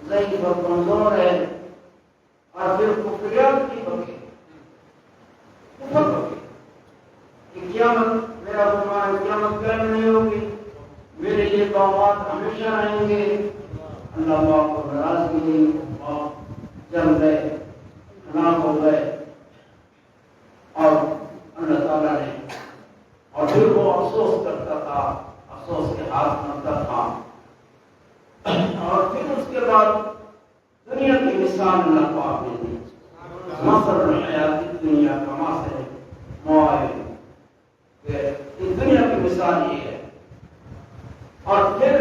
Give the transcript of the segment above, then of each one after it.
ضعیف اور کمزور ہے، اور پھر کفریات کی بکے کفر بکے کہ قیامت میرا تمہارا قیامت قائم نہیں ہوگی، میرے لیے باغات ہمیشہ رہیں گے۔ اللہ پاک کو ناراضگی ہوئی اور جل گئے، ہلاک ہو گئے، اور اللہ تعالیٰ نے اور پھر وہ افسوس کرتا تھا، افسوس کے ہاتھ ملتا تھا، اور پھر اس کے بعد دنیا کی مثال اللہ پاک نے دی، مثل الحیات دنیا کا مثل موائل، کہ دنیا کی مثال یہ ہے۔ اور پھر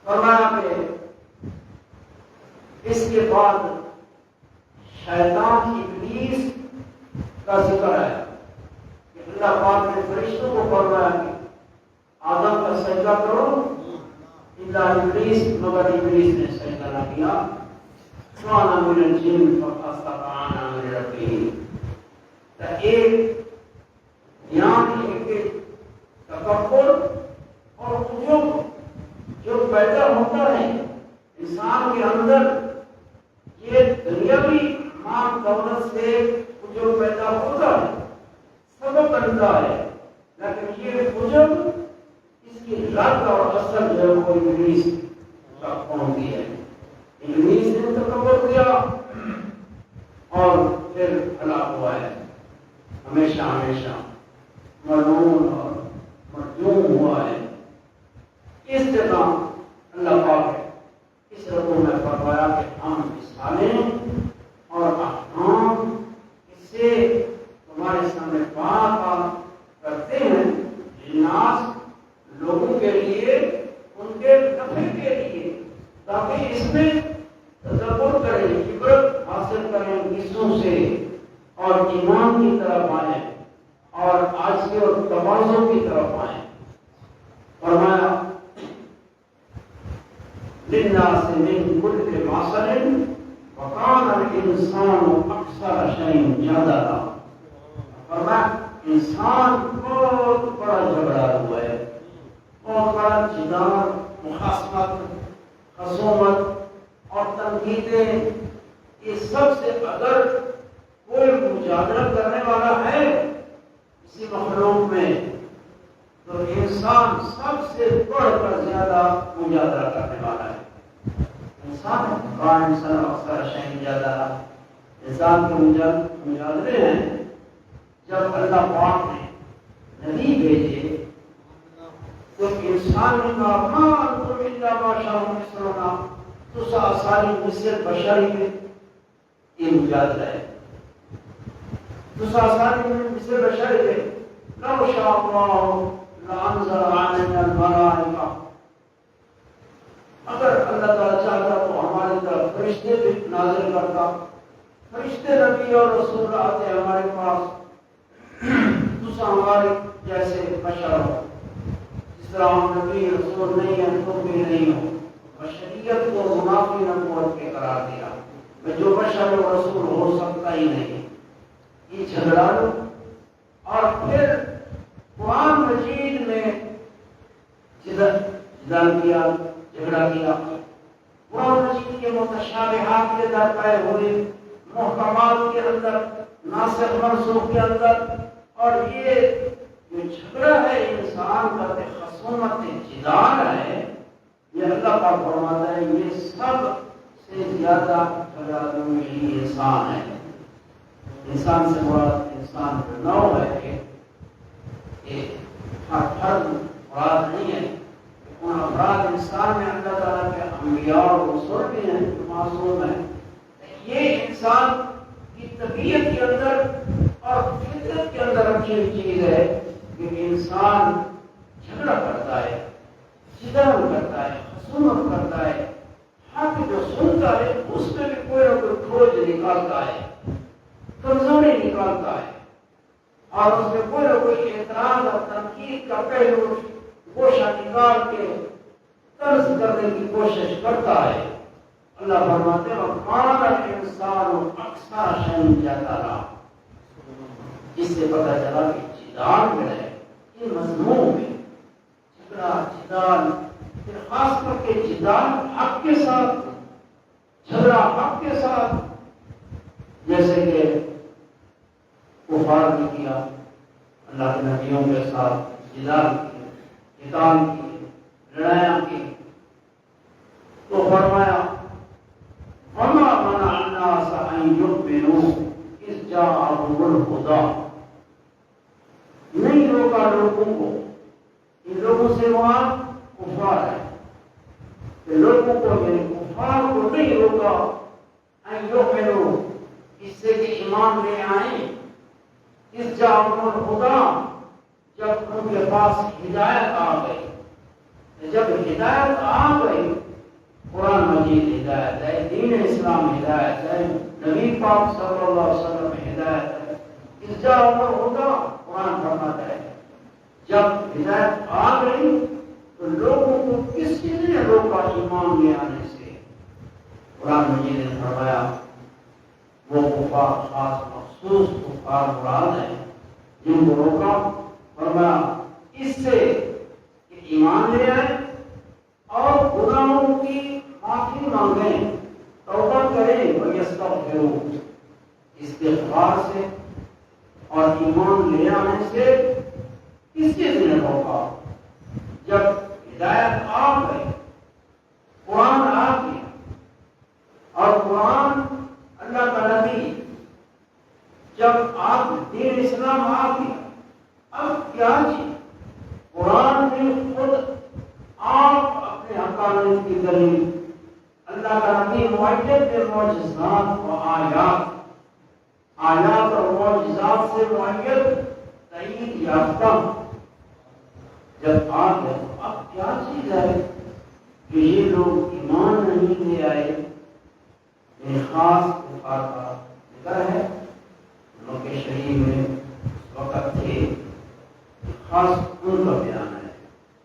فرمایا کہ اس کے بعد شیطان ابلیس کا ذکر ہے کہ اللہ پاک نے فرشتوں کو فرمایا کہ آدم کا سجدہ کرو، الا ابلیس، مگر ابلیس نے سجدہ نہ کیا، کان من الجن ففسق عن امر ربہ۔ تو ایک دھیان ایک تکبر اور عجب جو پیدا ہوتا ہے انسان کے اندر، یہ دنیاوی مال دولت سے عجب پیدا ہوتا ہے، سبب بنتا ہے، لیکن یہ عجب اس کی لت اور اثر جو ہے وہ ابلیس تک پہنچتی ہے۔ ابلیس نے تکبر کیا اور پھر ہلاک ہوا ہے، ہمیشہ ہمیشہ ملعون اور مرجوم ہوا ہے۔ اس جگہ اللہ پاک نے اس رکوع میں فرمایا کہ ہم مثالیں اور احکام اس سے تمہارے سامنے بات کرتے ہیں، للناس، لوگوں کے لیے، ان کے نفع کے لیے، تاکہ اس میں تدبر کریں، عبرت حاصل کریں قصوں سے، اور ایمان کی طرف آئیں اور عاجزی اور تواضع کی طرف آئیں۔ فرمایا للناس من كل مثل وكان الانسان اکثر شيء جدلا۔ فرمایا انسان بہت بڑا جھگڑا ہوا ہے، بہت بڑا جدال، مخاصمت، خصومت اور تنقیدیں، یہ سب سے اگر کوئی مجادلہ کرنے والا ہے اسی مخلوق میں تو انسان سب سے بڑھ کر زیادہ مجادلہ کرنے والا ہے۔ انسان اکثر شیء جدلا، انسان کے مجادلے ہیں۔ جب اللہ پاک نے نبی بھیجے تو انسان نے کہا ما انتم الا بشر مثلنا، تو ساری مثل بشری میں یہ مجادلہ ہے، تو ساری مثل بشری میں لو شاء اللہ لانزل علینا الملائکہ، اگر اللہ تعالیٰ چاہتا تو ہماری طرف فرشتے بھی نازل کرتا، فرشتے نبی اور رسول آتے ہمارے پاس، تو ہمارے جیسے بشر ہو، جس طرح ہم نبی رسول نہیں ہیں تم بھی نہیں ہو، بشریت کو منافی نبوت کے قرار دیا، میں جو بشر و رسول ہو سکتا ہی نہیں، یہ جھگڑا لو۔ اور پھر قرآن مجید میں جدال کیا، جھگڑا کیا، قرآن مجید کے متشابہات کے در پائے ہوئے، محکمات کے اندر، ناسخ منسوخ کے اندر، اور یہ جو جھگڑا ہے انسان کا خصومت جدال ہے، یہ اللہ پاک فرماتا ہے یہ سب سے زیادہ جھگڑا یہ انسان ہے۔ انسان سے مراد انسان کا نوع ہے کہ ہر فرد مراد نہیں ہے، ان افراد انسان میں اللہ تعالیٰ کے انبیاء اور رسول بھی ہیں جو معصوم ہیں۔ یہ انسان کی طبیعت کے اندر اور فطرت کے اندر رکھی ہوئی چیز ہے کہ انسان جھگڑا کرتا ہے، جدال کرتا ہے، خصومت کرتا ہے، حق جو سنتا ہے اس میں بھی کوئی نہ کوئی کھوج نکالتا ہے، کمزوری نکالتا ہے، اور اس میں کوئی نہ کوئی اعتراض اور تنقید کا پہلو گوشہ نکال کے طرز کرنے کی کوشش کرتا ہے۔ اللہ فرماتے ہیں وَقَالَ الْإِنسَانُ أَكْثَرَ شَيْءٍ جَدَلًا، اس سے پتہ چلا کہ جدال میں ہے، یہ مضمون ہے، جھگڑا جدال پھر خاص کر کے جدال حق کے ساتھ، جھگڑا حق کے ساتھ، جیسے کہ کفار نے کیا، اللہ کے نبیوں کے ساتھ جدال کی، قتال کی، لڑائیاں کی، تو فرمایا وما منع الناس ان يؤمنوا اذ جاءهم الهدى، نہیں روکا لوگوں کو، ان لوگوں سے مراد کفار ہے، کہ لوگوں کو یعنی کفار کو نہیں روکا ان یؤمنوا، اس سے کہ ایمان لے آئیں، اذ جاءهم الهدى، جب ان کے پاس ہدایت آ گئی، جب ہدایت آ گئی، قرآن مجید ہدایت ہے، دین اسلام ہدایت ہے، نبی پاک صلی اللہ علیہ وسلم ہدایت ہے، اذ جاءهم الهدى، قرآن فرماتا ہے جب ہدایت آ گئی تو لوگوں کو کس چیز نے روکا ایمان لے آنے سے؟ قرآن مجید نے فرمایا وہ کفار، خاص مخصوص کفار مراد ہیں جن کو روکا، فرمایا اس سے کہ ایمان لے آئے اور گناہوں کی معافی مانگیں، توبہ کریں، وَيَسْتَغْفِرُوا، استغفار سے اور ایمان لے آنے سے کس چیز نے روکا؟ جب ہدایت آ گئی، قرآن آ گیا، اور قرآن اللہ کا نبی جب آپ دین اسلام آ گیا، اب کیا چیز؟ قرآن میں خود آپ اپنے حقانیت کی دلیل، اللہ کا نبی معجزات معجزات و آیات، آیات اور معجزات سے معید تائید یافتہ جب آ گئے، تو اب کیا چیز ہے کہ یہ لوگ ایمان نہیں لے آئے؟ یہ خاص کفار کا ذکر ہے، مکہ شریف میں اس وقت تھے، خاص ان کا بیان ہے۔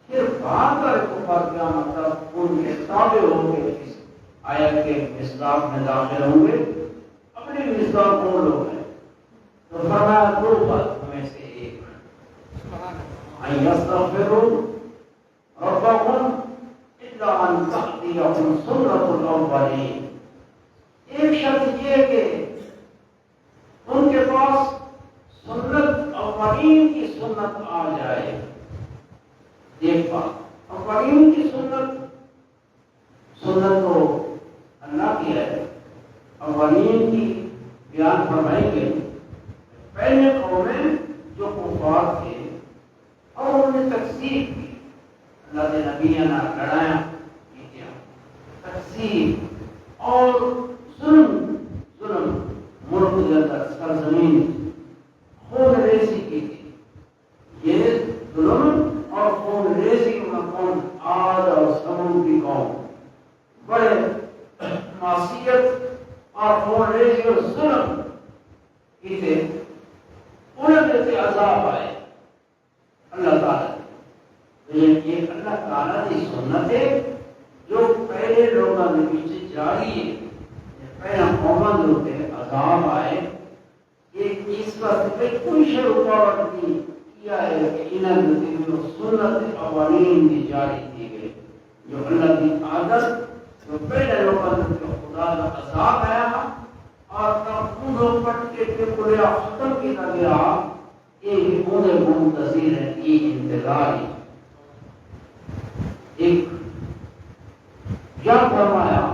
پھر بعد کا کفار کیا مطلب؟ ان کے تابع ہوں گے، اس آیت کے مصداق میں داخل ہوں گے، اپنے مصداق وہ لوگ ہیں، تو فرمایا دو بات میں سے ایک، ان یستغفروا ربهم الا ان تأتیہم سنت الاولین، ایک شرط یہ کہ ان کے پاس سنت اولین کی سنت آ جائے۔ ایک بات اولین کی سنت، سنت تو اللہ کی ہے، اولین کی بیان فرمائی گئی، پہلے قومیں جو کفار تھے اور انہوں نے تکذیب کی، اللہ کے نبی نے لڑایا کی، تکذیب اور ظلم ملک کے اندر سرزمین خون ریزی کی تھی، یہ ظلم اور خون ریزی میں قوم عاد اور ثمود کی قوم بڑے معصیت اور خون ریزی اور ظلم کی تھے، انہیں جیسے عذاب آئے اللہ تعالیٰ، یہ اللہ تعالیٰ کی سنت ہے جو پہلے لوگوں کے پیچھے جاری ہے، پہلا قومن ہوتے عذاب آئے، یہ اس کا کوئی شے رکاوٹ نہیں کیا ہے کہ انہیں سنت اولین کی جاری کی گئی، جو اللہ کی عادت جو پہلے لوگوں کے خدا کا عذاب آیا اور خون پٹ کے پورے ختم کیا گیا، یہ انہیں منتظر ہے، یہ انتظار ہے۔ ایک کیا فرمایا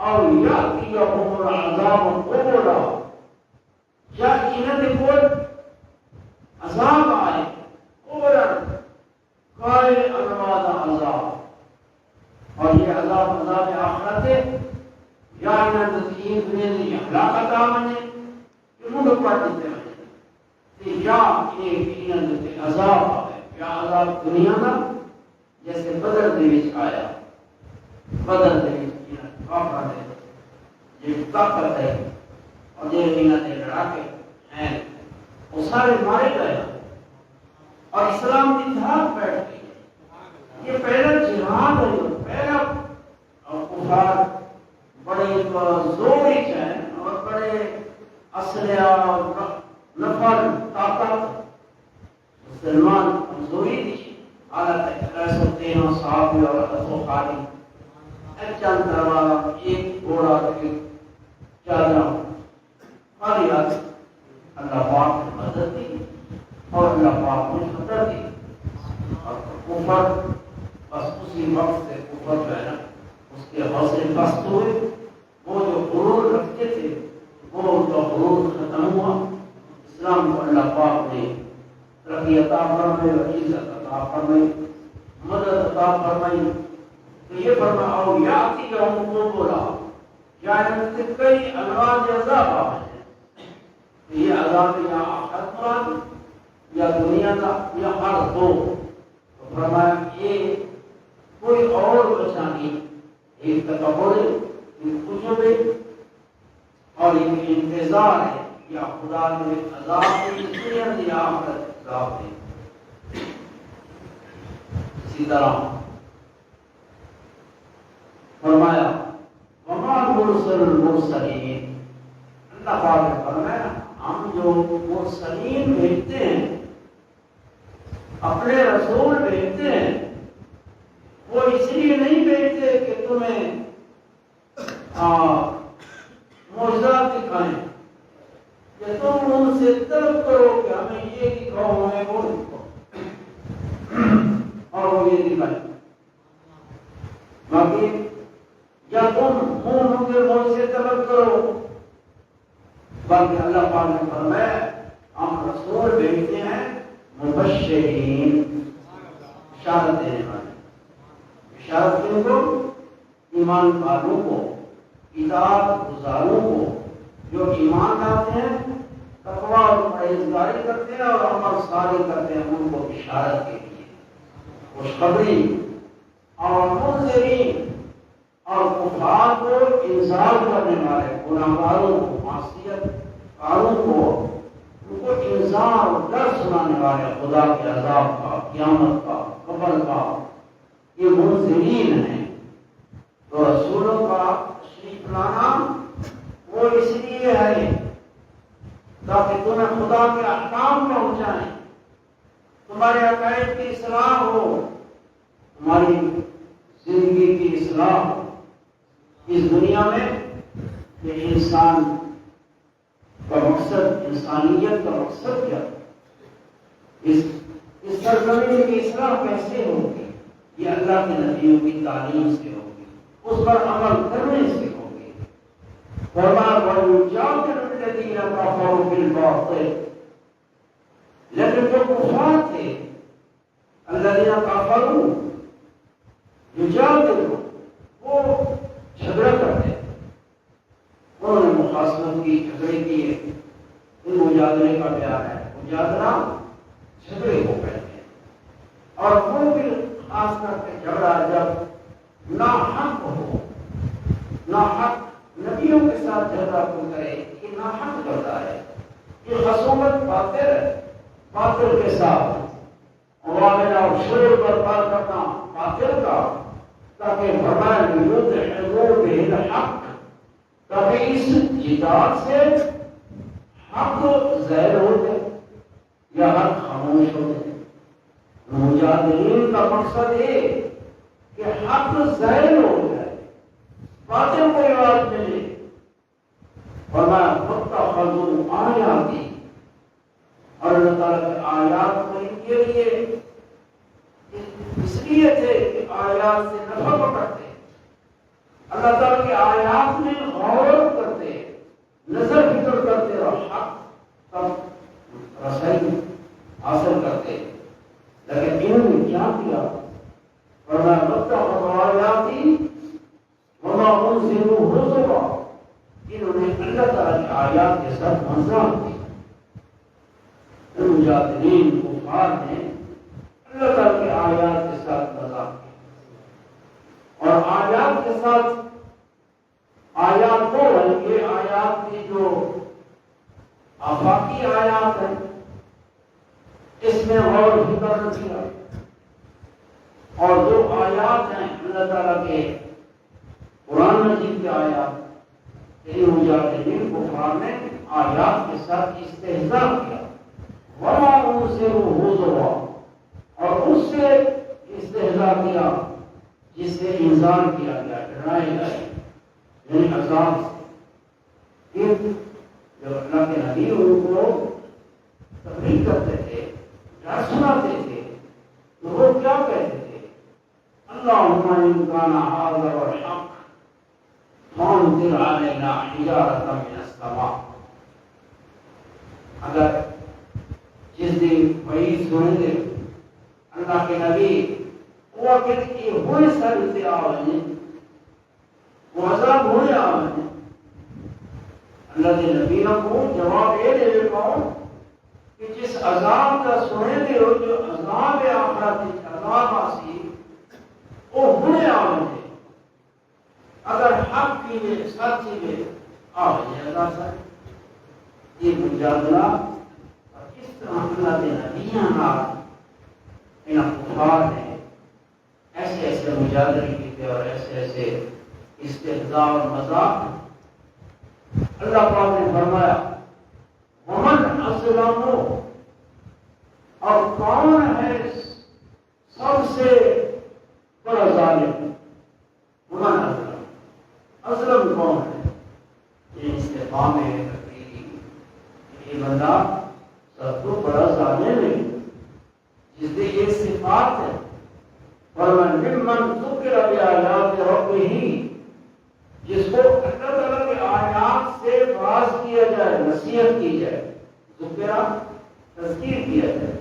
اور یاتیہم العذاب قبلا، یا انہیں کوئی عذاب آئے قبلا قائل انواع عذاب، اور یہ عذاب آخرت ہے، یا انہیں تین دنیا سے ہلاکت آمنے کہ منہ پڑ دیتے ہیں، یا ایک انہیں عذاب آئے، یا عذاب دنیا کا جیسے بدر دے وچ آیا، بدر دے وچ کافر دے یہ طاقت ہے اور یہ انہیں لڑاکے ہیں وہ سارے مارے گئے اور اسلام کی دھاک بیٹھ گئی۔ یہ پہلا جہاد ہے، پہلا کفار بڑے زوری ہیں اور بڑے اسلحہ نفر طاقت، مسلمان کمزوری تھی، حالت ایسو تینوں صحابی اور اتو خالی چند دروازہ ایک گھوڑا کی چادر خالی ہاتھ اللہ پاک نے مدد دی اور اللہ پاک نے خطر دی اور کفر بس اسی وقت سے کفر جو ہے نا اس کے حوصلے پست ہوئے، وہ جو غرور رکھتے تھے وہ ان کا غرور ختم ہوا، اسلام کو اللہ پاک نے ترقی عطا فرمائی اور عزت عطا فرمائی، مدد عطا فرمائی۔ تو یہ فرمایا او یاتی یوم کو بولا یعنی کئی انواع عذاب آئے، یہ عذاب یا آخرت مراد یا دنیا کا یا ہر دو، تو فرمایا یہ کوئی اور بچا نہیں، ایک تکبر ہے، ایک عجب ہے اور ایک انتظار ہے، یا خدا نے عذاب کی دنیا یا آخرت عذاب ہے۔ اسی طرح فرمایا وما مرسل المرسلین، اللہ پاک نے فرمایا ہم جو مرسلین بھیجتے ہیں، اپنے رسول بھیجتے ہیں، وہ اس لیے نہیں بھیجتے کہ تمہیں معجزات دکھائیں کہ تم ان سے طلب کرو کہ ہمیں یہ دکھاؤ ہمیں وہ دکھاؤ اور وہ یہ دکھائیں، باقی یا تم منہ کے منہ سے طلب کرو، بلکہ اللہ پاک نے فرمایا ہم رسول بھیجتے ہیں مبشرین، بشارت دینے والے، بشارت کن کو؟ ایمان والوں کو، اطاعت گزاروں کو، جو ایمان لاتے ہیں، تقویٰ اور پرہیزگاری کرتے ہیں اور عمل صالح کرتے ہیں، ان کو بشارت کے لیے خوشخبری، اور منذرین اور کفار کو انذار کرنے والے، گناہگاروں کو، معصیت کاروں کو ان کو انذار ڈر سنانے والے خدا کے عذاب کا، قیامت کا، قبر کا، یہ منذرین ہیں۔ تو رسولوں کا تشریف لانا وہ اس لیے ہے تاکہ تمہیں خدا کے احکام پہنچائیں، تمہارے عقائد کی اصلاح ہو، تمہاری زندگی کی اصلاح ہو اس دنیا میں، کہ انسان کا مقصد، انسانیت کا مقصد کیا، اس سرزمین کی اصلاح کیسے ہوگی؟ یہ اللہ کے نبیوں کی تعلیم سے ہوگی، اس پر عمل کرنے سے ہوگی۔ فرمایا وَيُجَادِلُ الَّذِينَ كَفَرُوا بِالْبَاطِلِ، لیکن جو کفار تھے، الَّذِينَ كَفَرُوا يُجَادِلُ، وہ جھگڑا کرتے، انہوں نے مخاصمت کی، جھگڑے کیے، ان مجادلے کا بیان ہے، مجادلہ جھگڑے کو کہتے ہیں، اور وہ بھی خاص کر کے جھگڑا جب ناحق ہو، ناحق نبیوں کے ساتھ جھگڑا کو کرے، یہ ناحق کرتا ہے، یہ خصومت باطل ہے، باطل کے ساتھ عوامل اور شور برپا کرنا باطل کا، تاکہ فرمایا یدحضوا به الحق، تاکہ اس جدال سے حق ظاہر ہوتے یا حق خاموش ہوتے۔ مجادلین کا مقصد ہے کہ حق ظاہر ہو جائے، باطل کو عوض ملے۔ فرمایا واتخذوا آیاتی، اور اللہ تعالیٰ کے آیات کو ان کے لیے اس لیے تھے کہ آیات سے نفع پکڑتے، اللہ تعالیٰ کی آیات میں غور کرتے، نظر فکر کرتے اور حق تک رسائی حاصل کرتے۔ لیکن انہوں نے کیا کیا؟ فرمایا واتخذوا آیاتی وما انذروا ہزوا، انہوں نے اللہ تعالیٰ کی آیات کے ساتھ مذاق کیا۔ مجادلین کفار نے اللہ تعالیٰ کی آیات کے ساتھ مذاق کیا، اور آیات کے ساتھ آیات وہ ہیں، یہ آیات کی جو آفاقی آیات ہیں اس میں غور فکر نہ کیا، اور جو آیات ہیں اللہ تعالیٰ کے قرآن مجید کے آیات، مجادلین کفار نے آیات کے ساتھ استہزاء کیا، وما انذروا ہزوا، اور اس سے استہزاء کیا، جس سے انذار کیا گیا، ڈرائے گئے، یعنی عذاب سے۔ پھر جب اللہ کے نبی ان کو تبلیغ کرتے تھے، ڈر سناتے تھے، تو وہ کیا کہتے تھے؟ اللہم ان کان ھذا الحق فامطر علینا حجارۃ من السماء۔ اگر جس دن وعید سنیں گے اللہ کے نبی، وہ کہتے کہ ہوئے سر سے آویں، وہ عذاب ہوئے آویں۔ اللہ کے نبی کو جواب یہ دے دیتا ہوں کہ جس عذاب کا سنے دے ہو، جو عذاب آخرت عذاب آسی، وہ ہوئے آویں۔ اگر حق کی میں سچی میں آویں اللہ سر، یہ مجادلہ اور کس طرح اللہ کے نبیوں کا کفار نے ایسے ایسے مجادلے کیتے اور ایسے ایسے استہزاء اور مذاق۔ اللہ پاک نے فرمایا ومن اظلم، اور کون ہے سب سے بڑا ظالم؟ ومن اظلم، اظلم کون ہے؟ یہ استفہام ہے تقریری، یہ بندہ سب کو بڑا ظالم ہے جس نے یہ صفات ہے۔ ومن ممن ذکر بآیات ربہ، جس کو اللہ تعالیٰ کے آیات سے واعظ کیا جائے، نصیحت کی جائے، ذکرہ تذکیر کیا جائے،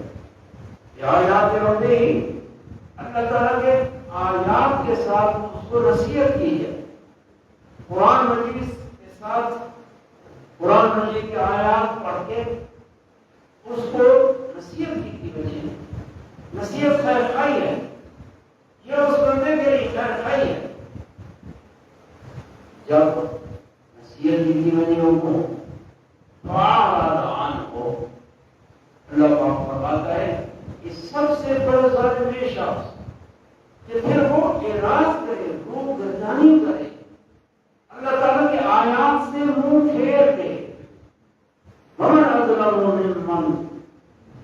یہ آیات ربہ، اللہ تعالیٰ کے آیات کے ساتھ اس کو نصیحت کی جائے۔ قرآن مجید کے ساتھ قرآن مجید کے آیات پڑھ کے اس کو نصیحت کی وجہ، نصیحت خیر خواہی ہے، یہ اس بندے کے لیے خیر خواہی ہے۔ جب نصیحت کی وجہ کو فاعرض عنہ، اللہ پاک فرماتا ہے کہ سب سے بڑا ظالم یہ شخص کہ پھر وہ اعراض کرے، روح گردانی کرے، اللہ تعالیٰ کی آیات سے منہ پھیر دے۔ ومن اظلم ممن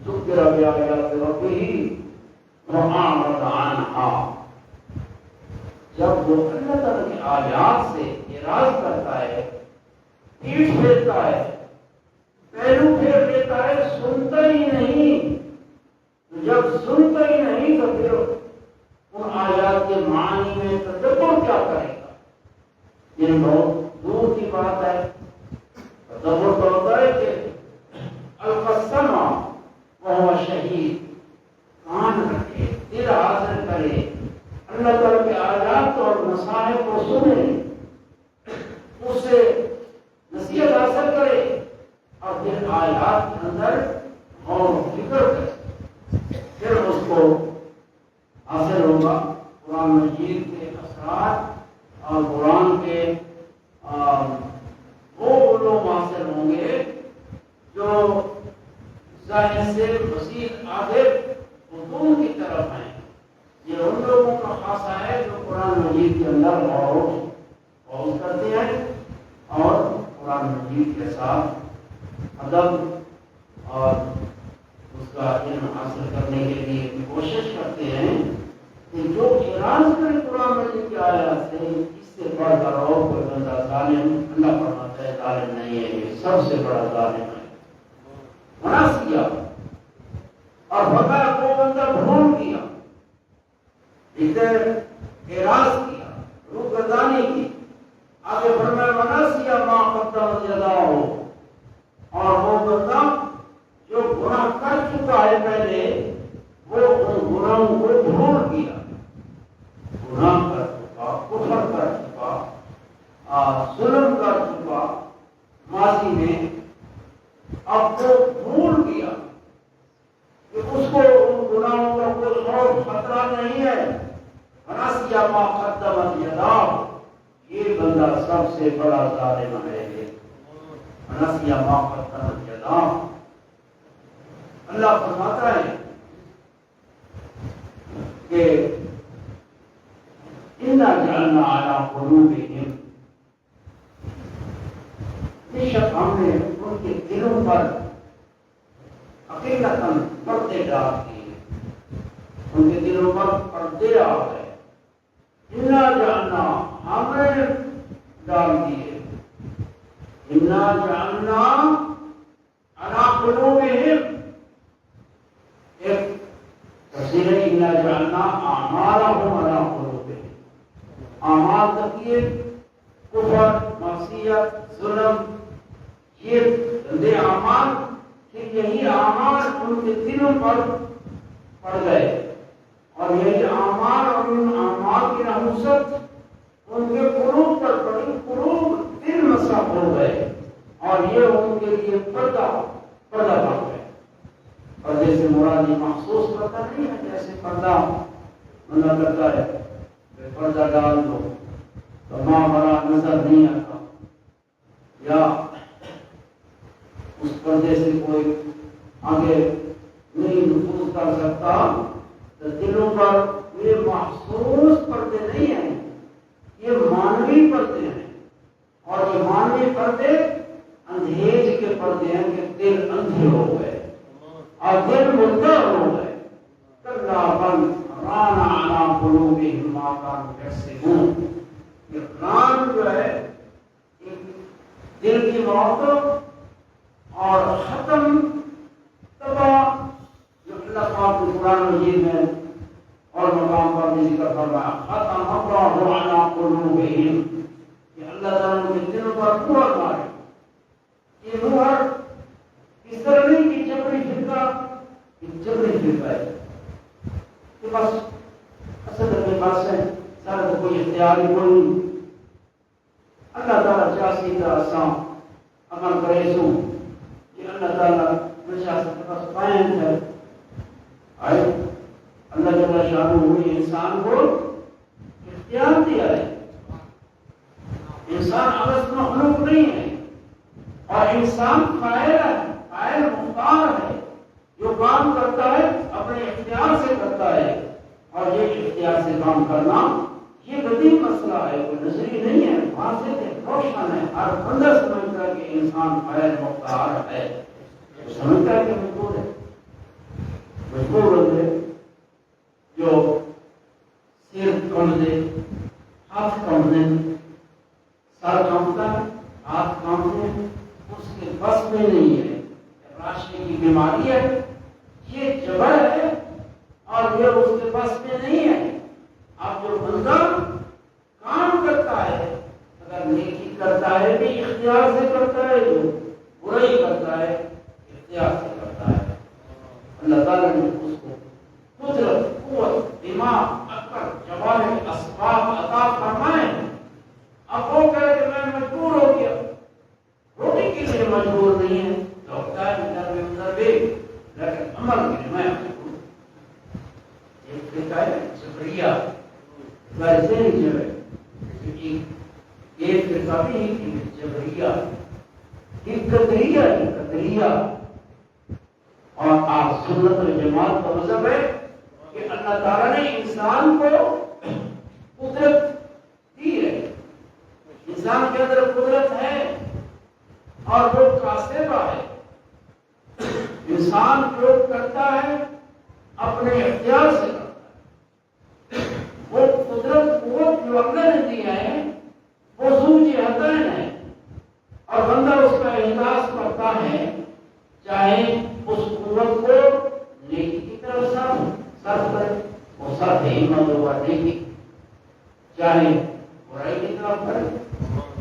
ذکر بآیات ربہ وأعرض عنہا، جب وہ اللہ تعالیٰ کی آیات سے اعراض کرتا ہے، پیٹھ پھیرتا ہے، پہلو پھیر لیتا ہے، سنتا ہی نہیں، تو جب سنتا ہی نہیں تو پھر ان آیات کے معنی میں تدبر کیا کرے گا؟ یہ بہت دور کی بات ہے۔ تدبر تو ہوتا ہے کہ القسمہ وہو شہید، کان رکھے، دل حاضر کرے، اللہ تعالیٰ کے آیات اور نصائح کو سنے، اس سے نصیحت حاصل کرے، اور پھر آیات کے اندر غور و فکر کرے، پھر اس کو حاصل ہوگا قرآن مجید کے اثرات اور قرآن کے وہ علوم حاصل ہوں گے جو ظاہر سے مزید آگے حضور کی طرف ہیں۔ یہ ان لوگوں کا خاصہ ہے جو قرآن مجید کے اندر غور کرتے ہیں اور قرآن مجید کے ساتھ ادب اور اس کا علم حاصل کرنے کے لیے کوشش کرتے ہیں کہ جو اعراض کرے قرآن مجید کی آیات سے، اس سے بڑھ کر اور کوئی بندہ ظالم، اللہ فرماتا ہے ظالم نہیں ہے، یہ سب سے بڑا ظالم ہے۔ منع کیا اور بقا کو بندہ بھول کیا، ادھر اعراض کیا، روح گردانی کی، آگے فرمایا ونسیا ما قدمت یداہ، اور وہ بندہ جو گناہ کر چکا ہے پہلے، وہ ان گناہوں کو بھول گیا، گناہ کر چکا، کفر کر چکا، ظلم کر چکا ماضی میں، اب وہ بھول گیا کہ اس کو ان گناہوں کا کوئی خوف خطرہ نہیں ہے۔ ونسیا ما قدمت یداہ، یہ بندہ سب سے بڑا ظالم ہے۔ ونسیا ما قدمت یداہ، اللہ فرماتا ہے کہ اِنَّا جَعَلْنَا عَلَىٰ قُلُوبِهِمْ، بے شک ہم نے ان کے دلوں پر اقیلتاً پردے ڈال دیے، ان کے دلوں پر پردے آ گئے. انا جعلنا ہم نے ڈال دیے. انا جعلنا علی قلوبہم ایک تفسیر ہے انا جعلنا اعمالہم علی قلوبہم. اعمال تقیے کفر معصیت ظلم یہ گندے اعمال کہ یہی اعمال ان کے دلوں پر پڑ گئے اور یہی اعمال اور ان اعمال کی نحوست ان کے قلوب پر پڑی. قلوب دل مسح ہو گئے اور یہ ان کے لیے پردہ بن گئے. پردے سے مراد یہ محسوس پردہ نہیں ہے جیسے پردہ بندہ کرتا ہے پردہ ڈال دو تو ماں بڑا نظر نہیں آتا یا اس پردے سے کوئی آگے نہیں نفوذ کر سکتا. تو دلوں پر یہ محسوس پردے نہیں ہیں, یہ مانوی پردے ہیں اور یہ مانوی پردے اندھیج کے پردے ہیں کہ دل اندھے ہو گئے اور دل مردہ ہو گئے. کلا بل ران علی قلوبہم ما کانوا یکسبون. یہ ران جو ہے دل کی موت اور ختم تباہ جو اللہ پاک کے قرآن مجید میں اور مقام پر بھی ذکر فرمایا ختم اللہ علی قلوبہم کہ اللہ تعالیٰ کے دلوں پر مہر مارے. یہ مہر اس طرح نہیں کہ جبری فرقہ ہے کہ بس اصل اپنے پاس ہے سارا تو کوئی اختیار ہی کوئی نہیں. اللہ تعالیٰ چاہتی کا آسان عمل کرے سو کہ اللہ تعالیٰ نشاست کے پاس قائم ہے. آئے اللہ جل شانہ ہوئی انسان کو اختیار دیا ہے. انسان عبث مخلوق نہیں ہے اور انسان فاعل ہے, فاعل مختار ہے. جو کام کرتا ہے اپنے اختیار سے کرتا ہے اور یہ اختیار سے کام کرنا یہ قدیم مسئلہ ہے, کوئی نظری نہیں ہے, واضح ہے, روشن ہے. ہر بندہ سمجھتا ہے کہ انسان فاعل مختار ہے, سمجھتا ہے کہ مجبور ہے. مجبور ہے جو سر کم دے, ہاتھ کم دے, سر کمتا ہے, ہاتھ کمتے ہیں, اس کے بس میں نہیں ہے. راشنے کی بیماری ہے, یہ جبر ہے اور یہ اس کے بس میں نہیں ہے. اب جو بندہ کام کرتا ہے اگر نیکی کرتا ہے بھی اختیار سے کرتا ہے, جو برائی کرتا ہے اختیار سے کرتا ہے. اللہ تعالیٰ نے اس کو قدرت, قوت, دماغ, عقل, جوارح, اسباب عطا فرمائے. اب وہ کہے کہ میں مجبور ہو گیا, روٹی کے لیے مجبور نہیں ہے, لوٹتا ہے لیکن عمل کے لیے میں مجبور. ایک طریقہ ہے شکریہ ویسے ہی جو ہے ایک فرقہ بھی جبریہ قدریہ اور آپ سنت و جماعت کا مذہب ہے کہ اللہ تعالیٰ نے انسان کو قدرت دی ہے. انسان کے اندر قدرت ہے اور وہ کاسبہ ہے. انسان جو کرتا ہے اپنے اختیار سے کرتا ہے. وہ قدرت قوت جو اللہ نے دیا ہے وہ ذو جہتین ہے اور بندہ اس کا احساس کرتا ہے, چاہے اس قوت کو نیکی کی طرف صرف کرے, وہ صرف ہمت ہوگا نیکی, چاہے برائی کی طرف کرے.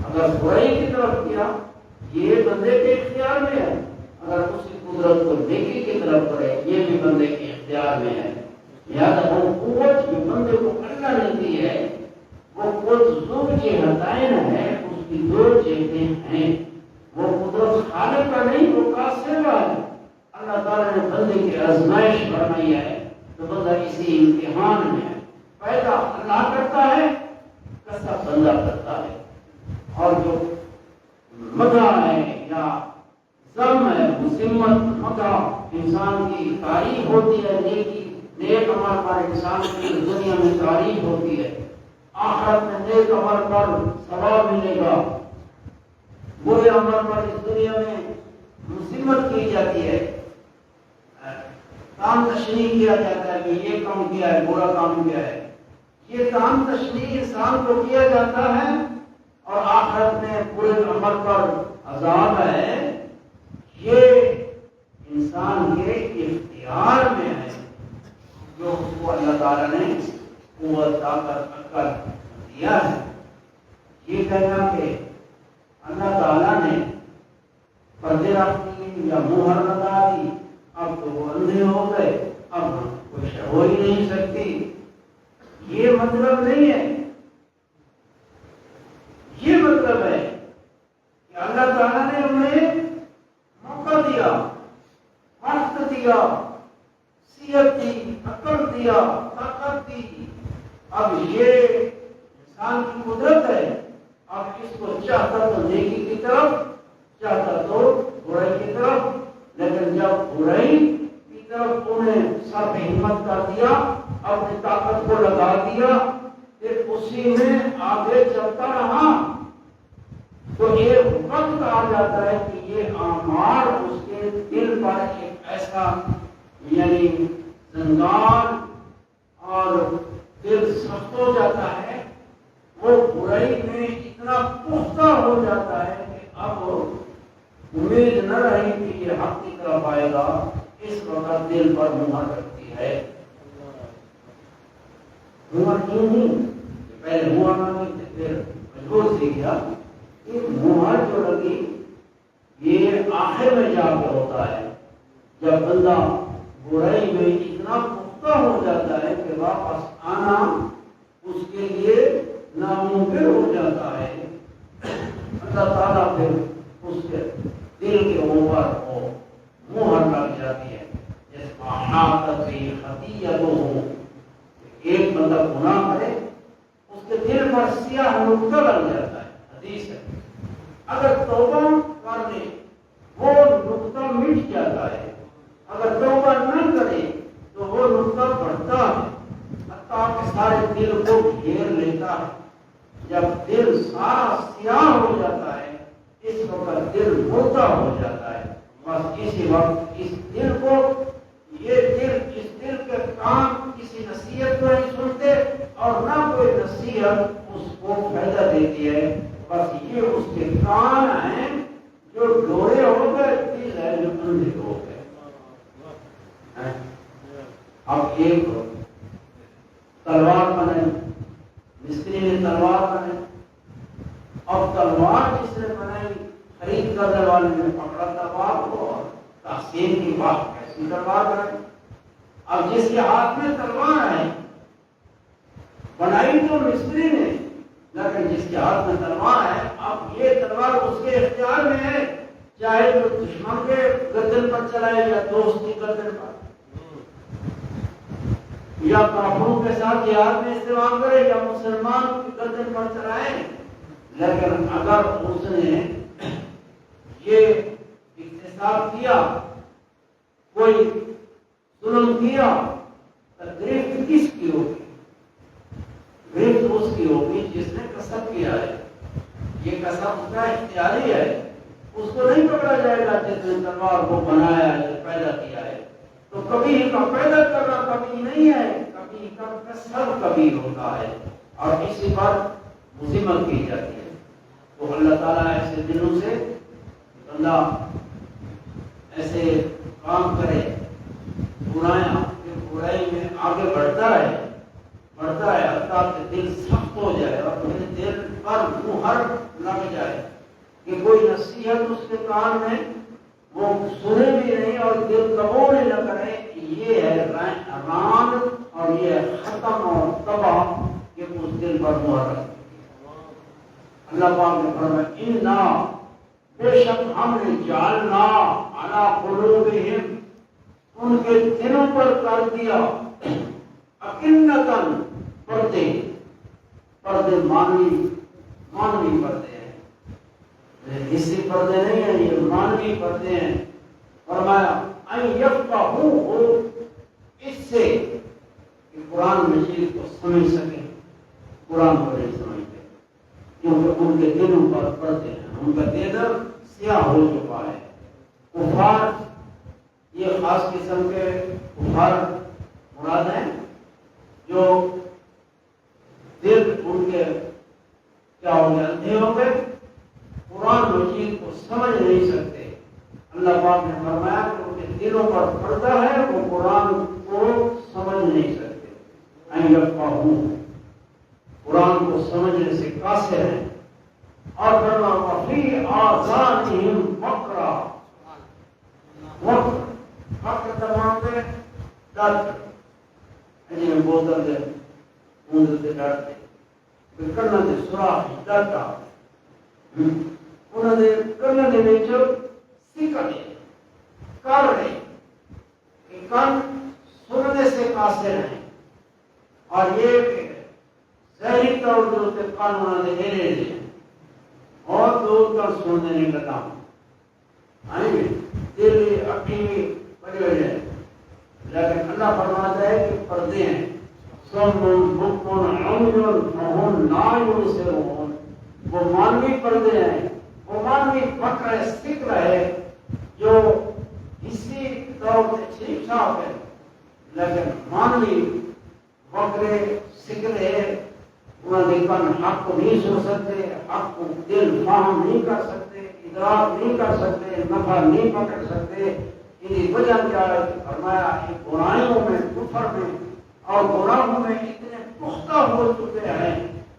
اگر برائی کی طرف کیا یہ بندے کے اختیار میں ہے, اگر اسی قدرت کو نیکی کی طرف کرے یہ بھی بندے کے اختیار میں ہے. لہذا وہ قوت جو بندے کو اللہ نے دی ہے وہ قوت ذو جہتین ہے, اس کی دو جہتیں ہیں. وہ قدرت خالق کا نہیں, وہ کاسبہ ہے. اللہ تعالیٰ نے بندے کی آزمائش بنائی ہے تو بندہ اسی امتحان میں ہے. پیدا اللہ کرتا ہے, کسب بندہ کرتا ہے. اور جو مدح ہے یا ذم ہے, مذمت, مدح انسان کی تعریف ہوتی ہے, نیک عمل پر انسان کی دنیا میں تعریف ہوتی ہے, آخرت میں نیک عمل پر ثواب ملے گا, برے عمل پر اس دنیا میں مصیبت کی جاتی ہے, کام تشریح کیا جاتا ہے کہ یہ کام کیا ہے، برا کام کیا ہے. یہ کام تشریح انسان کو کیا جاتا ہے اور آخرت میں پورے عمل پر عذاب ہے. یہ انسان کے اختیار میں ہے جو اس کو اللہ تعالیٰ نے قوت طاقت عقل دیا ہے. یہ کہنا کہ اللہ تعالیٰ نے پردے رکھ دی یا مہر لگا دی، اب تو وہ اندھے ہو گئے، اب کوئی شے ہو ہی نہیں سکتی، یہ مطلب نہیں ہے. یہ مطلب ہے کہ اللہ تعالیٰ نے ہمیں موقع دیا، وقت دیا، صحت دی، عقل دیا، طاقت دی. اب یہ انسان کی قدرت ہے. اب اس کو چاہتا تو نیکی کی طرف، چاہتا تو برائی کی طرف. لیکن جب برائی کی طرف انہیں سر پہ ہمت کر دیا، اپنی طاقت کو لگا دیا، پھر اسی میں آگے چلتا رہا، تو ایک وقت آ جاتا ہے کہ یہ اعمال اس کے دل پر ایک ایسا یعنی زنگار اور دل سخت ہو جاتا ہے، وہ برائی میں اتنا پختہ ہو جاتا ہے کہ اب امید نہ رہی کہ یہ حق کی طرف آئے گا. اس وقت دل پر مہر لگتی ہے. مہر کیوں نہیں؟ پہلے ہوا نہ پھر مجبور سے گیا. یہ مہر جو لگی یہ آخر میں جا کے ہوتا ہے جب بندہ برائی میں اتنا پختہ ہو جاتا ہے کہ واپس آنا اس کے لیے ناممکن ہو جاتا ہے. اللہ تعالیٰ پھر اس کے دل کے اوپر وہ مہر لگ جاتی ہے. جس احاطت بہ خطیئتہ، ایک بندہ گناہ کرے اس کے دل پر سیاہ نقطہ لگ جاتا ہے. حدیث ہے اگر توبہ کر لے وہ نقطہ مٹ جاتا ہے، اگر توبہ نہ کرے تو وہ نقطہ بڑھتا ہے حتیٰ کہ سارے دل کو گھیر لیتا ہے. جب دل سارا سیاہ ہو جاتا ہے اس وقت دل مردہ ہو جاتا ہے. بس اسی وقت اس دل کو اس دل کے کام کسی نصیحت کو نہیں سنتے اور نہ کوئی نصیحت اس کو فائدہ دیتی ہے. بس یہ اس کے کان ہیں جو ڈورے ہو گئے، دل ہے جو اندھے ہو گئے. اب ایک تلوار بنائی، مستری نے تلوار بنائی. اب تلوار جس نے بنائی خرید کرنے والے نے پکڑا تلوار کو اور تحسین کی بات کیسی تلوار بنائی. اب جس کے ہاتھ میں تلوار ہے بنائی تو مستری نے، لیکن جس کے ہاتھ میں تلوار ہے اب یہ تلوار اس کے اختیار میں ہے، چاہے وہ دشمن کے گردن پر چلائے یا دوست کی گردن پر یا کافروں کے ساتھ جہاد میں استعمال کرے یا مسلمان کی گردن پر چلائے. لیکن اگر اس نے یہ اقتصاد کیا، کوئی ظلم کیا، تو گرفت کس کی ہوگی؟ گرفت اس کی ہوگی جس نے کسب کیا ہے. یہ کسب اس کا اختیاری ہے، اس کو نہیں پکڑا جائے گا جس نے تلوار کو بنایا ہے، پیدا کیا ہے. تو کبھی کا پیدا کرنا کبھی نہیں ہے، کبھی کا کسب کبھی ہوتا ہے اور اسی پر مذمت کی جاتی ہے. تو اللہ تعالیٰ ایسے دلوں سے بندہ ایسے کام کرے برائیاں، پھر برائی میں آگے بڑھتا ہے حتیٰ کہ دل سخت ہو جائے اور پھر دل پر مہر لگ جائے کہ کوئی نصیحت اس کے کان میں وہ سنے بھی نہیں اور دل قبول نہ کرے. یہ ہے ران اور یہ ختم اور تباہ کہ اس دل پر مہر لگتی ہے. اللہ پاک نے فرمایا انا بے شک ہم نے جعلنا علی قلوبہم ان کے دلوں پر کر دیا اکنتاً پردے مانوی پردے ہیں، حصی پردے نہیں ہیں، یہ مانوی پردے ہیں. فرمایا ان یفقہوہ، اس سے کہ قرآن مجید کو سمجھ سکیں. قرآن کو نہیں سمجھتے کیونکہ ان کے دلوں پر پردے ہیں، ان کا دل سیاہ ہو چکا ہے. کفار، یہ خاص قسم کے کفار مراد ہیں جو دل ان کے کیا ہو گئے، اندھے ہو گئے، قرآن مجید کو سمجھ نہیں سکتے. اللہ پاک نے فرمایا کہ ان کے دلوں پر پردہ ہے، وہ قرآن کو سمجھ نہیں سکتے. قرآن کو سمجھنے سے قاصر ہیں. اور فرمایا فی آذانہم وقرا، وقت تمام دے ڈاکٹر میں بوتل دے اون دے ڈاکٹر کرنا دے سوراخ ڈاٹا انہوں نے کرنا دے وچ سیکھنے کر رہے کہ کان سننے سے قاصر ہیں، اور یہ کہ ظاہری طور پر کان انہوں نے ہیرے دے اور دور تک سننے نہیں لگا. آئیں دل اپنی بڑی وجہ ہے، لیکن اللہ فرماتا ہے کہ پردے ہیں. وہ مانوی پردے ہیں، وہ مانوی فقر سکھ رہے جو اسی طور سے ٹھیک ٹھاک ہے، لیکن مانوی فقر سکھ رہے. انہوں نے کن حق کو نہیں سن سکتے، حق کو دل فاہم نہیں کر سکتے، ادراک نہیں کر سکتے، نفع نہیں پکڑ سکتے. ان وجہ کیا ہے کہ فرمایا برائیوں میں، کفر میں اور گناہوں میں اتنے پختہ ہو چکے ہیں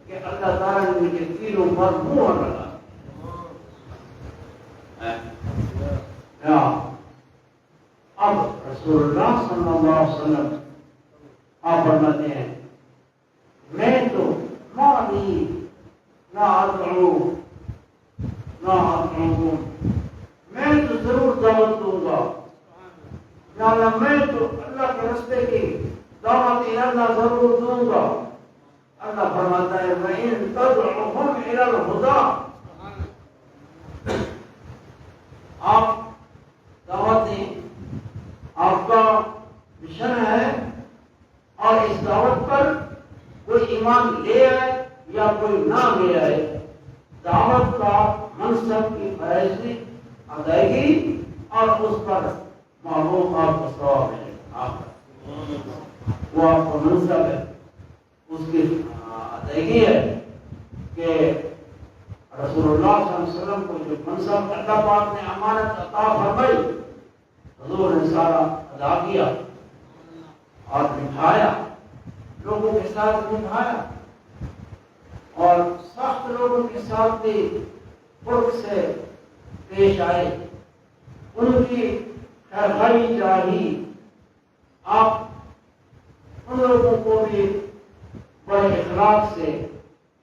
کہ اللہ تعالیٰ نے ان کے دلوں پر مہر لگا. اب رسول اللہ صلی اللہ علیہ وسلم آپ فرماتے ہیں میں تو مالی نہ ادعو نہ ادعوکم، میں تو ضرور دعوت دوں گا یا اللہ، میں تو اللہ کے راستے کی دعوت اللہ ضرور دوں گا. اللہ فرماتا ہے وَإِن تَدْعُهُمْ إِلَى الْهُدَىٰ، آپ دعوت دیں، آپ کا مشن ہے، اور اس دعوت پر کوئی ایمان لے آئے یا کوئی نہ لے آئے، دعوت کا منصب کی فیصلے ادائیگی اور اس پر معروف آپ کو ثواب ملے گا. وہ آپ کو منصب ہے، اس کی ادائیگی ہے کہ رسول اللہ صلی اللہ علیہ وسلم کو جو منصب اللہ پاک نے امانت عطا فرمائی، حضور نے سارا ادا کیا اور نبھایا، لوگوں کے ساتھ نبھایا، اور سخت لوگوں کے ساتھ بھی فرق سے پیش آئے، ان کی خیرخواہی چاہی. آپ ان لوگوں کو بھی بڑے اخلاق سے،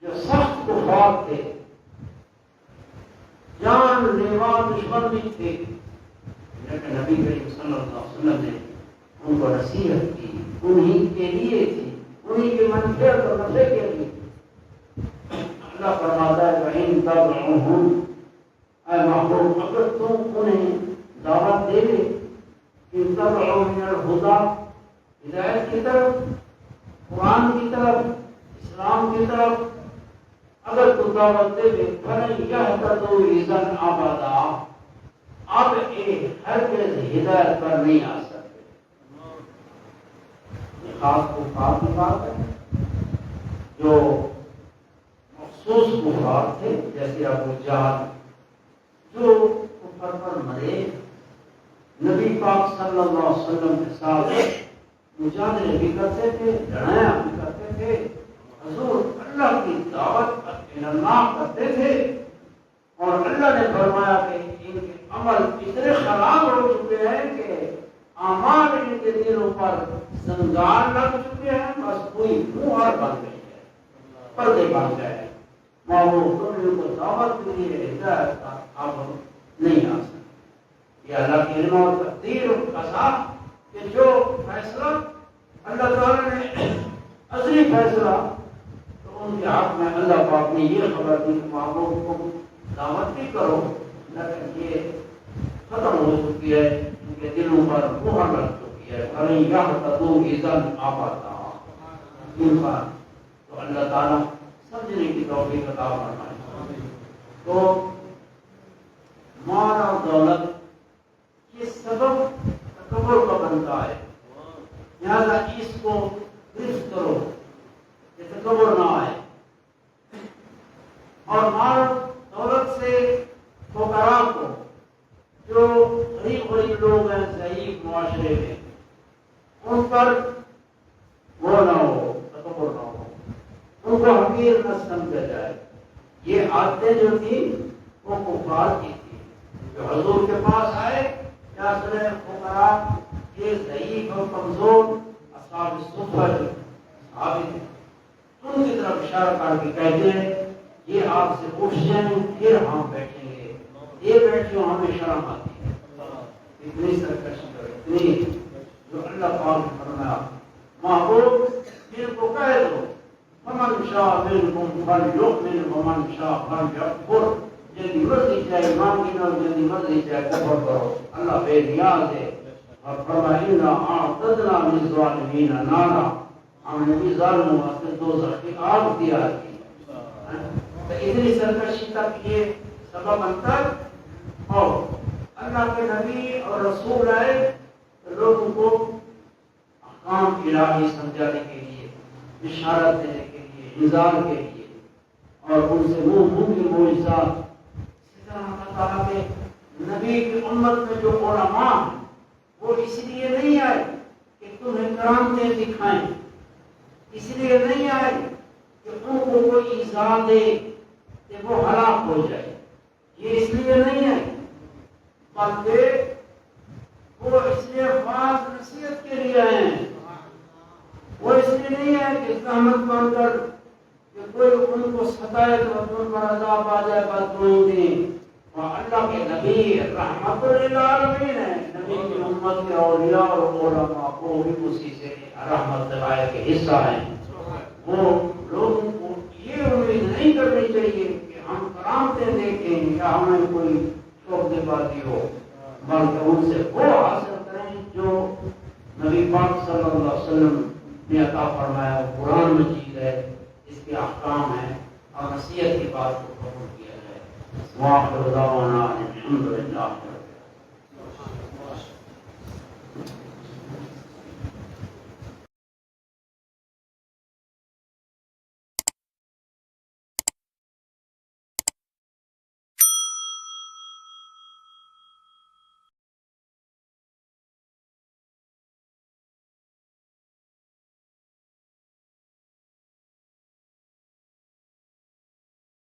جو سخت کفار تھے، جان لیوا دشمن بھی تھے، لیکن نبی کریم صلی اللہ علیہ وسلم نے ان کو نصیحت کی، انہی کے لیے تھی، انہی کے منفعت اور نفع کے لیے. اللہ فرماتا ہے وَإِن تَدْعُوهُمْ، اے محبوب اگر تم انہیں دعوت دے دے ان تدعو من الہدیٰ، ہدایت کی طرف، قرآن کی طرف، اسلام کی طرف اگر تو دعوت دے دے فَلَن يَهْتَدُوا إِذًا أَبَدًا، اب ایک ہرگز ہدایت پر نہیں آ سکتے. یہ خاص کفار کی بات ہے جو مخصوص کفار تھے، جیسے ابو جہل جو کفر پر مرے، نبی پاک صلی اللہ علیہ وسلم کے ساتھ مجادلے بھی کرتے تھے، لڑائیاں بھی کرتے تھے، حضور اللہ کی دعوت پر اللہ کرتے تھے، اور اللہ نے فرمایا کہ ان کے عمل اتنے خراب ہو چکے ہیں کہ اعمال ان کے دلوں پر زنگار لگ چکے ہیں، بس کوئی مہر بن گئی ہے، پردے بن گئے ہیں. معروف تم کو دعوت کے لیے ہدایت کا اب نہیں آ سکتا. یہ اللہ کی علم اور تقدیر اور قضا کہ جو فیصلہ اللہ تعالیٰ نے ازلی فیصلہ، تو ان کے حق میں اللہ پاک نے یہ خبر دی کہ معروف کو دعوت بھی کرو، لیکن یہ ختم ہو چکی ہے، ان کے دلوں پر مہر لگ چکی ہے. فَلَن يَهْتَدُوا إِذًا أَبَدًا، تو اللہ تعالیٰ سمجھنے کی توفیق عطا فرمائے. تو مال اور دولت یہ سبب تکبر کا بنتا ہے، لہذا اس جو غریب لوگ ہیں ضعیف معاشرے میں، ان پر وہ نہ ہو، تکبر نہ ہو، ان کو حقیر نہ سمجھا جائے۔ یہ عادتیں جو تھی وہ کفار کی تھی، جو حضور کے پاس آئے، یا سر فقراء، یہ ضعیف اور کمزور اصحاب الصفہ جو صحابی تھے، ان کی طرف اشارہ کر کے کہتے ہیں یہ آپ سے اٹھ جائیں پھر ہم بیٹھیں گے، یہ بیٹھیوں ہمیں شرم آتی ہے۔ اتنی سرکشی اور اتنی جو اللہ پاک نے فرمایا محبوب جن کو کہہ دو فمن شاء منکم فلیؤمن ومن شاء فلیکفر، جن مرضی چاہے ایمان کی اور جن مرضی چاہے کفر کرو، اللہ بے نیاز ہے۔ اور فرمایا انا اعتدنا للظالمین نارا، ہم نے بھی ظالموں واسطے دوزخ کی آگ تیار کی۔ تو اتنی سرکشی تک یہ سبب بنتا، اور اللہ کے نبی اور رسول آئے لوگوں کو احکام الہی سمجھانے کے لیے، بشارت دینے کے لیے، انذار کے لیے، اور ان سے منہ کے معجزات۔ اسی طرح اللہ تعالیٰ کے نبی کی امت میں جو علماء ہیں وہ اس لیے نہیں آئے کہ تمہیں کرامتیں دکھائیں، اس لیے نہیں آئے کہ ان کو کوئی ایذا دے کہ وہ ہلاک ہو جائے، یہ اس لیے نہیں ہے، بلکہ وہ اس لیے خاص نصیحت کے لیے آئے ہیں۔ وہ اس لیے نہیں ہے کہ زحمت بن کر کہ کوئی ان کو ستائے تو ان پر عذاب آ جائے، بدگوئی دیں۔ اور اللہ کے نبی رحمت للعالمین ہیں، نبی کی امت کے اولیاء اور علماء کو بھی اسی سے رحمت دلائے کے حصہ ہیں۔ وہ لوگوں کو یہ امید نہیں کرنی چاہیے کہ ہم کرامتیں دیکھیں یا ہمیں کوئی شوق بازی ہو، بلکہ ان سے وہ حاصل کریں جو نبی پاک صلی اللہ علیہ وسلم نے عطا فرمایا۔ قرآن مجید ہے، اس کے احکام ہیں، اور نصیحت کی بات کو قبول کیا جائے۔ وآخر دعوانا الحمد